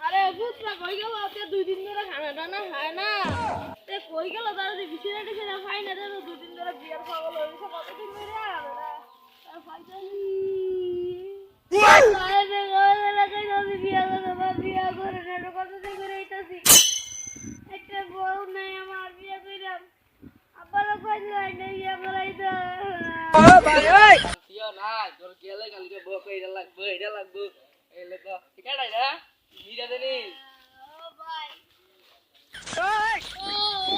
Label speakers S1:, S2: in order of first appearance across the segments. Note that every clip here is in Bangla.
S1: আরে বুঝলা কই গেল তে 2 দিন ধরে খানা দানা খায় না তে কই গেল তার যে বিছানা টিছানা খাই না তে 2 দিন ধরে বিয়ার পাগল হইছে কতদিন ধরে তার ফাইটালি আরে রে গলা কই যদি বিয়া করে না কতদিন ধরে আইতাছি একটা বউ নাই আমার বিয়া কইরাম আবার কই যায় না বিয়া করাইতা ও ভাই ওই কিও না তোর গেলে কালকে বউ কইরা লাগবে এটা লাগবে এই লেখা ঠিক আছে না মিরা দেনি ও ভাই ওই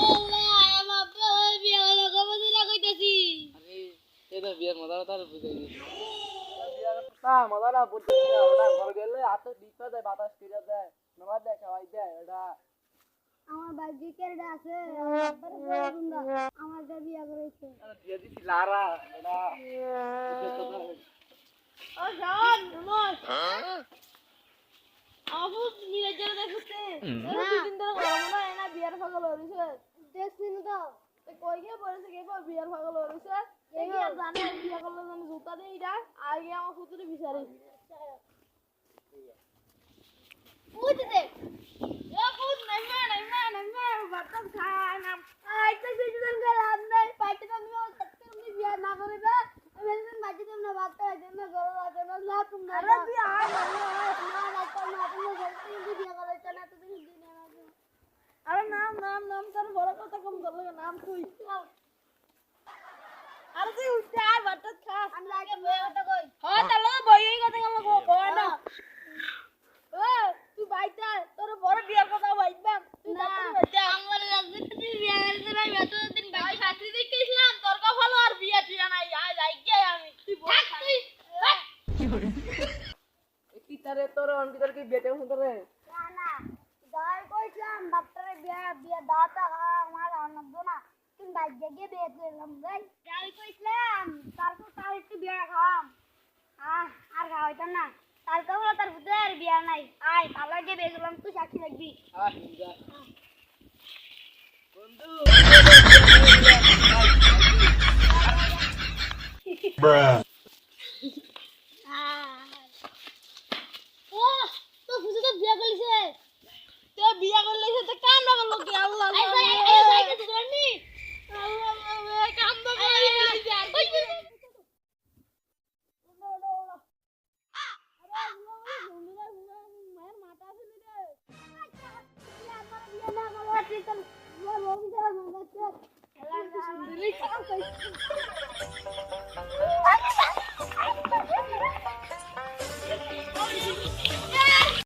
S1: ও ভাই আমার বউ বিয়া হলো কতদিন কইতাছি আরে এই তো বিয়ার মজা তার বুঝাই দিই বিয়ার কথা মজা বুঝতে ওটা ঘর গেলে হাতে দিতে যায় বাতাস ফিরে যায় নবা দেখাই দেয় ওটা আমার বাড়ি কেড়ে আছে আমার বিয়া করেছে বিয়া দিছি লারা এটা ও জান নমস আবু মিলে জেল দেখতে 2 দিন ধরে গরম না এনা বিয়ার পাগল হইছে দেখছিস না তো কই গিয়ে বলেছে কে বিয়ার পাগল হইছে এই কি জানে বিয়া করলে জানে জুতা দেই এটা আগে আমার ফুতুরে বিচারে বুঝতে দে এ ফুত নাই মা বাতাস খানা আইতে কিছুদিন গেলাম নাই পাইতে তো আমি সত্যি বিয়া না করে না মেলদিন বাজি তো না বাত করে না গরম আছে না লা তুমি আরে তুই আর না তুমি সত্যি বিয়া করে না তুমি দিন না আরে নাম তোর বড় কথা কম করলে নাম তুই আরে তুই উঠে আর বাতাস খা আমি লাগে বই কথা কই হ্যাঁ তাহলে বই এই কথা কই না ও তুই বাইটা তোর বড় বিয়ার কথা বাইবাম তুই না আমার লাগবে তুই বিয়া করতে না এতদিন বাকি ফাটি দেখিছিলাম তোর কা ভালো আর বিয়া ঠিক নাই আজ আইগে আমি তুই থাক তুই কি তারে তোর অনকিটার কি বেটে হতো রে না দাই কইছিলাম ডাক্তারে বিয়া দাতা আমার আনন্দ না তুই বাইগে গিয়ে বিয়ে করলাম ভাই দাই কইছিলাম তারপর তার একটু বিয়া খাম আর খাওয়াইতো না তার তো হলো তার বুদের বিয়া নাই আয় তাহলে যে বেগলাম তুই সাক্ষী রাখবি বন্ধু ও তো বুঝে তো বিয়া করলিছে তে বিয়া করলিছে তো কাম না করলো কি আল্লাহ এই সাইকেল ধরনি আল্লাহ কাম তো করে Hello,